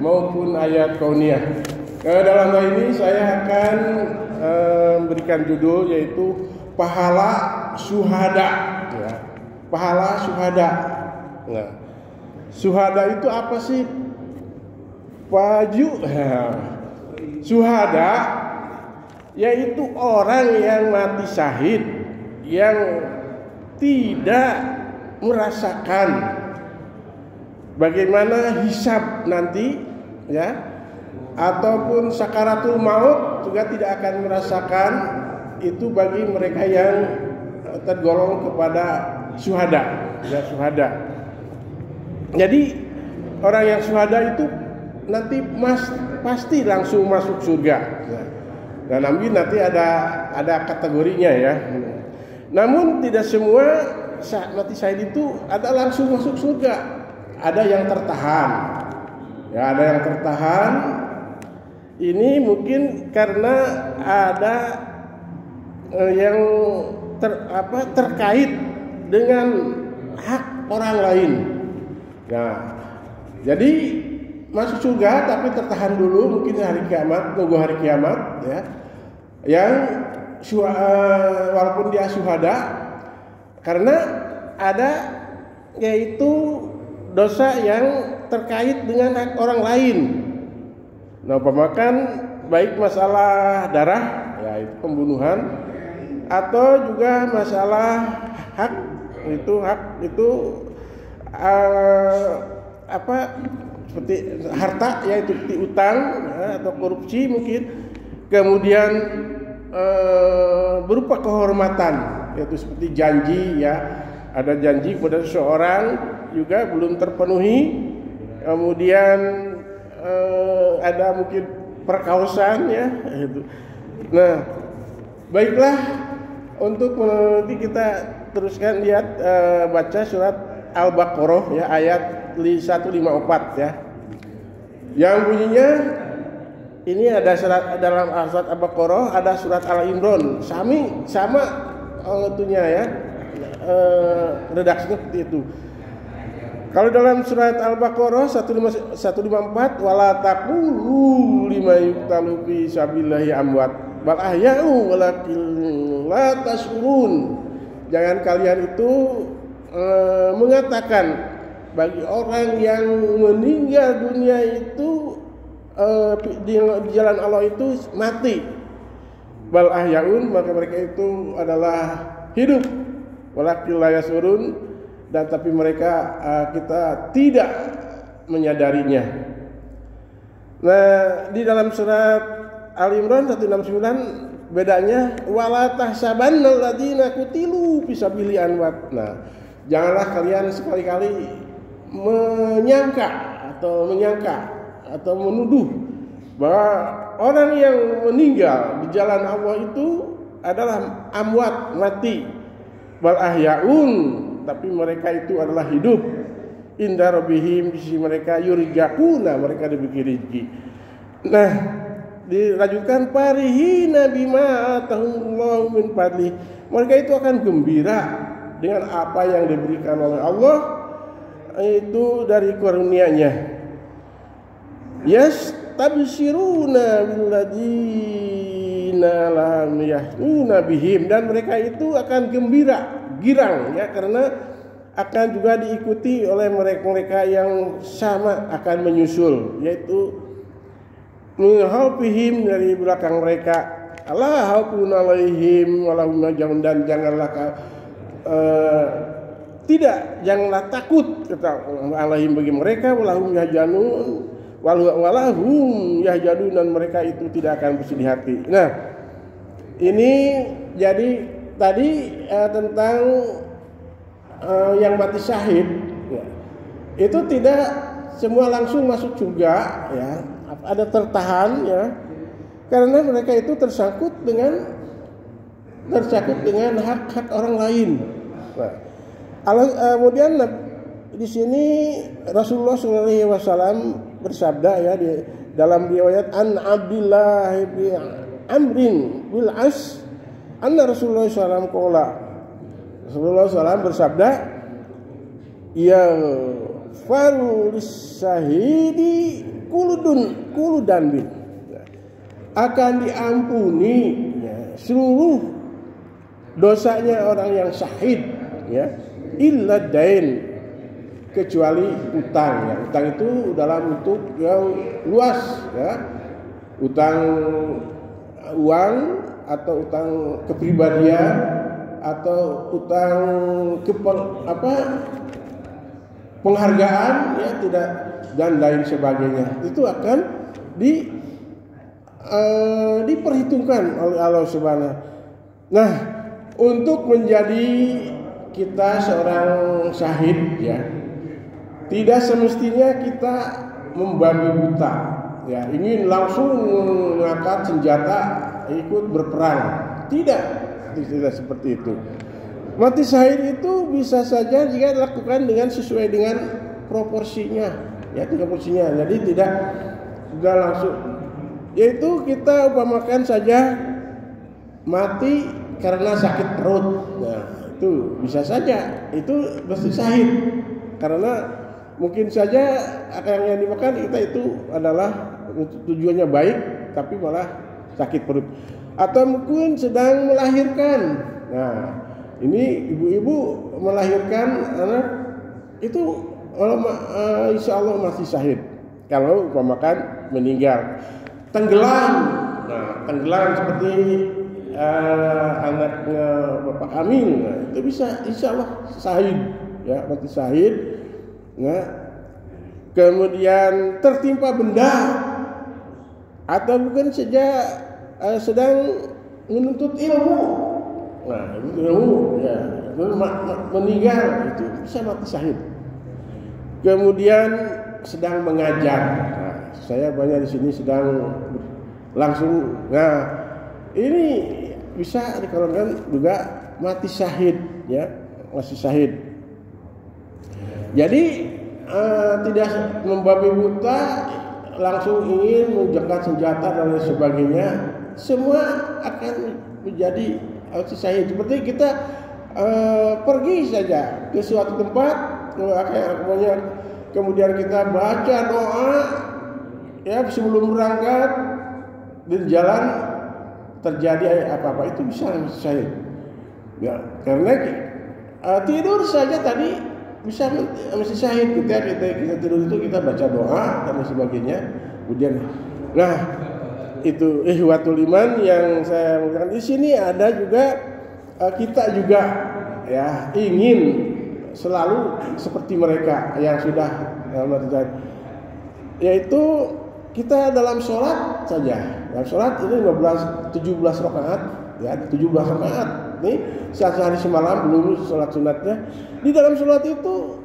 maupun ayat kauniyah. Dalam hal ini saya akan memberikan judul yaitu pahala syuhada. Ya. Pahala syuhada. Nah, syuhada itu apa sih? Syuhada yaitu orang yang mati syahid yang tidak merasakan bagaimana hisab nanti, ya, ataupun sakaratul maut juga tidak akan merasakan. Itu bagi mereka yang tergolong kepada syuhada, ya, syuhada. Jadi orang yang syuhada itu nanti pasti langsung masuk surga. Dan nanti ada kategorinya, ya. Namun tidak semua mati syahid itu ada langsung masuk surga. Ada yang tertahan. Ya, ada yang tertahan. Ini mungkin karena ada yang terkait dengan hak orang lain. Nah, jadi masuk surga tapi tertahan dulu mungkin hari kiamat, nunggu hari kiamat, ya. Yang walaupun dia syuhada, karena ada yaitu dosa yang terkait dengan hak orang lain. Nah, pemakan baik masalah darah, ya, itu pembunuhan, atau juga masalah hak itu seperti harta, yaitu seperti utang, ya, atau korupsi mungkin. Kemudian berupa kehormatan, yaitu seperti janji, ya, ada janji kepada seseorang juga belum terpenuhi. Kemudian ada mungkin perkausan, ya. Nah, baiklah, untuk nanti kita teruskan lihat baca surat Al-Baqarah, ya, ayat 154, ya. Yang bunyinya ini ada surat dalam surat Al-Baqarah, ada surat Al-Imran, sama itunya, ya, redaksinya seperti itu. Kalau dalam surat Al-Baqarah 154, wala taqulu lima yuqtalu fi sabilillahi amwat bal ahya'u walakin la tash'urun. Jangan kalian itu mengatakan bagi orang yang meninggal dunia itu di jalan Allah itu mati. Bal ahya'un, maka mereka itu adalah hidup. Walakin la yash'urun, dan tapi mereka kita tidak menyadarinya. Nah, di dalam surat Al-Imran 169 bedanya wala tahsabannal ladzina qutilu fi sabilillahi amwat. Nah, janganlah kalian sekali-kali menyangka atau menuduh bahwa orang yang meninggal di jalan Allah itu adalah amwat, mati. Bal ahya'un, tapi mereka itu adalah hidup. Inda rabbihim, di sisi mereka yurzaquna, mereka diberi rezeki. Nah, dilanjutkan farihina bima atahumullahu min fadli. Mereka itu akan gembira dengan apa yang diberikan oleh Allah itu dari karunia-Nya. Yastabshiruna billadzina lam yahnuna bihim, dan mereka itu akan gembira, girang, ya, karena akan juga diikuti oleh mereka yang sama akan menyusul, yaitu menghaupihim, dari belakang mereka, Allah haupun alaihim walahum yahzanun, dan janganlah takut, kata alaihim, bagi mereka, walahum yahzanun walahum yahzanun, dan mereka itu tidak akan bersedih hati. Nah, ini jadi tadi tentang yang mati syahid, ya, itu tidak semua langsung masuk surga, ya, ada tertahan, ya, karena mereka itu tersangkut dengan hak-hak orang lain. Nah, kemudian di sini Rasulullah SAW bersabda, ya, di dalam riwayat an Abdullah bin Amrin bil As, anna Rasulullah SAW qala, Rasulullah SAW bersabda, yang faru syahidi kulu danbin, akan diampuni seluruh dosanya orang yang syahid, illa dain, kecuali utang. Utang itu dalam bentuk yang luas, utang uang atau utang kepribadian atau utang penghargaan, tidak, dan lain sebagainya. Itu akan diperhitungkan oleh Allah Subhanahu. Nah, untuk menjadi kita seorang syahid, tidak semestinya kita membabi buta, ingin langsung mengangkat senjata ikut berperang. Tidak seperti itu. Mati syahid itu bisa saja jika dilakukan sesuai dengan proporsinya, proporsinya. Jadi tidak langsung. Yaitu kita umpamakan saja mati karena sakit perut. Nah, itu bisa saja, itu mesti syahid. Karena mungkin saja akan yang dimakan kita itu adalah tujuannya baik, tapi malah sakit perut. Atau mungkin sedang melahirkan. Nah, ini ibu-ibu melahirkan anak itu insya Allah masih syahid. Kalau umpamakan meninggal, tenggelam. Nah, tenggelam seperti anaknya Bapak Amin, itu bisa insya Allah syahid, mati syahid. Kemudian tertimpa benda, atau mungkin saja sedang menuntut ilmu. Nah, ilmu meninggal, itu bisa mati syahid. Kemudian sedang mengajar. Nah, saya banyak di sini sedang langsung. Nah, ini bisa dikarenakan juga mati syahid, masih syahid. Jadi tidak membabi buta langsung ingin menjangkau senjata dan lain sebagainya. Semua akan menjadi syahid. Seperti kita pergi saja ke suatu tempat, kemudian kita baca doa, sebelum berangkat, di jalan terjadi apa-apa, itu bisa syahid. Karena tidur saja tadi bisa masih syahid. Kita tidur itu kita baca doa dan sebagainya. Kemudian, nah itu ihwatul iman yang saya mengatakan di sini ada juga, kita juga ingin selalu seperti mereka yang sudah yaitu kita dalam sholat saja. Dalam sholat itu 17 rakaat, 17 rakaat. Nih sehari semalam belum sholat sunatnya. Di dalam sholat itu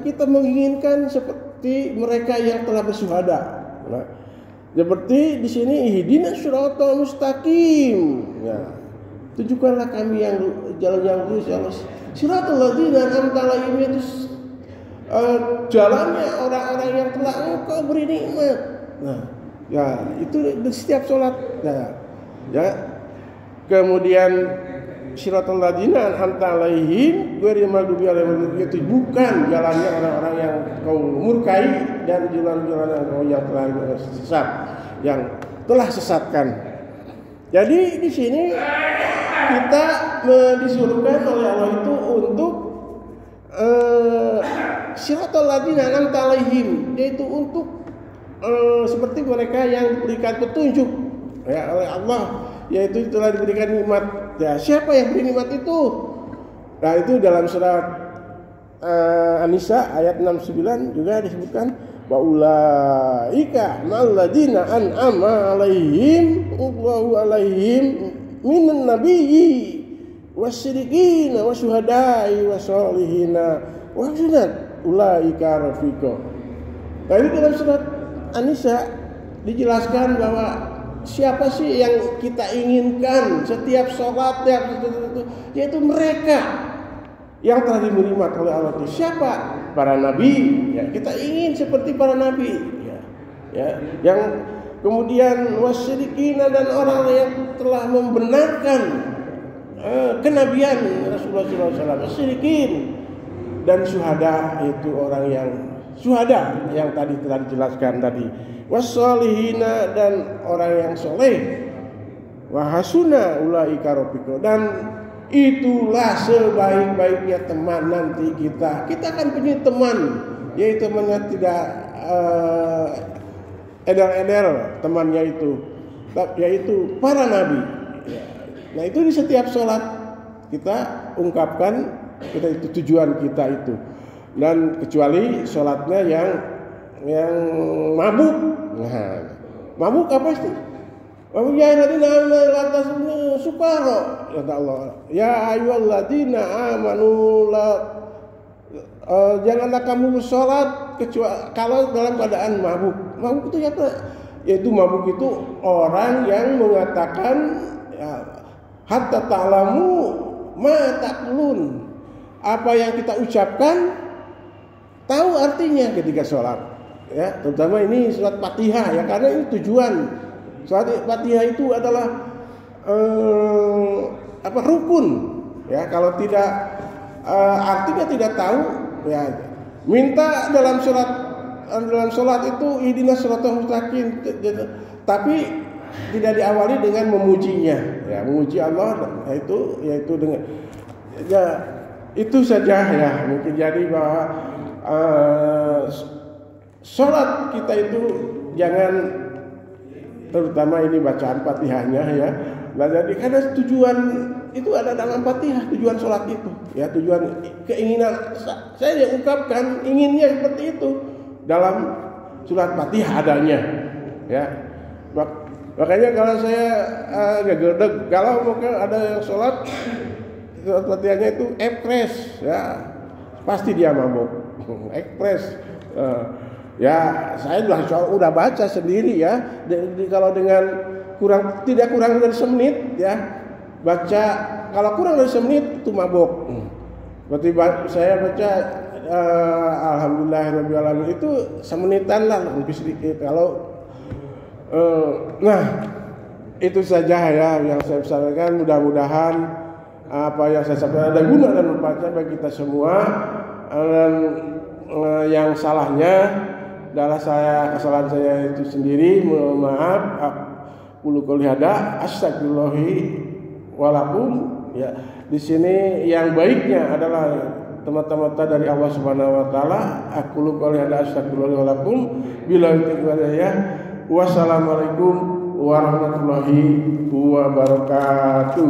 kita menginginkan seperti mereka yang telah bersyuhada. Seperti di sini ihdinas shiratal mustaqim. Tunjukkanlah kami yang jalan yang lurus, ya Allah. Shiratal ladzina an'amta alaihim, itu jalannya orang-orang yang telah Engkau beri nikmat. Nah, itu di setiap sholat. Kemudian shiratal ladzina an'amta alaihim ghairil maghdubi alaihim, itu bukan jalannya orang-orang yang Kau murkai, dan jalan-jalan yang telah sesat, yang telah sesatkan. Jadi di sini kita disuruhkan oleh Allah itu untuk shiratal ladzina an'amta alaihim, yaitu untuk seperti mereka yang diberikan petunjuk oleh Allah, yaitu telah diberikan nikmat. Siapa yang beri nikmat itu? Nah, itu dalam surat An-Nisa ayat 69 juga disebutkan, wa ulaika malladzina an'ama alaihim Allahu alaihim minan nabiyyi wasyirikin wasyuhada'i wasolihina wa husnat ulaika rafiqa. Nah, ini dalam surat An-Nisa dijelaskan bahwa siapa sih yang kita inginkan setiap sholat, yaitu mereka yang telah diberi nikmat oleh Allah itu. Siapa? Para nabi. Kita ingin seperti para nabi. Yang kemudian wasyirikin, dan orang yang telah membenarkan kenabian Rasulullah SAW. Wasyirikin dan syuhada, itu orang yang syuhada yang tadi telah dijelaskan tadi, wassolihina dan orang yang soleh, wahasuna ulaika rafiqa, dan itulah sebaik-baiknya teman nanti kita akan punya teman, yaitu temannya tidak edar-edar temannya itu, yaitu para nabi. Nah itu di setiap sholat kita ungkapkan, kita itu tujuan kita itu, dan kecuali sholatnya yang mabuk. Nah, mabuk apa sih? Mabuk ya ladina lantas sukaro, kata Allah. Ya ayyuhalladzina amanu janganlah kamu sholat kecuali kalau dalam keadaan mabuk. Mabuk itu apa? Yaitu mabuk itu orang yang mengatakan hatta ta'lamu ma taqulun, apa yang kita ucapkan tahu artinya ketika sholat, ya, terutama ini surat Fatihah ya, karena ini tujuan surat Fatihah itu adalah rukun ya. Kalau tidak artinya tidak tahu ya, minta dalam sholat itu ihdinas shiratal mustaqim, tapi tidak diawali dengan memujinya, ya, memuji Allah, yaitu dengan ya itu saja ya. Mungkin jadi bahwa sholat kita itu jangan, terutama ini bacaan Fatihahnya ya. Nah, jadi karena tujuan itu ada dalam Fatihah, tujuan sholat itu ya, tujuan keinginan saya yang ungkapkan inginnya seperti itu dalam surat Fatihah adanya ya. Makanya kalau saya agak gedeg kalau mungkin ada yang sholat Fatihahnya itu ekspres ya, pasti dia mabuk ekspres. Ya saya udah baca sendiri ya. Kalau dengan tidak kurang dari semenit ya baca, kalau kurang dari semenit itu mabuk. Berarti saya baca alhamdulillahirabbil alamin itu semenitan lah, lebih sedikit. Kalau nah itu saja ya yang saya sampaikan. Mudah-mudahan apa yang saya sampaikan ada guna dan manfaatnya bagi kita semua. Dan yang salahnya adalah kesalahan saya itu sendiri, mohon maaf. Qulu qouli hada astaghfirullahi walakum ya. Di sini yang baiknya adalah teman-teman dari Allah Subhanahu wa taala. Qulu qouli hada astaghfirullahi walakum bila ya. Wassalamualaikum warahmatullahi wabarakatuh.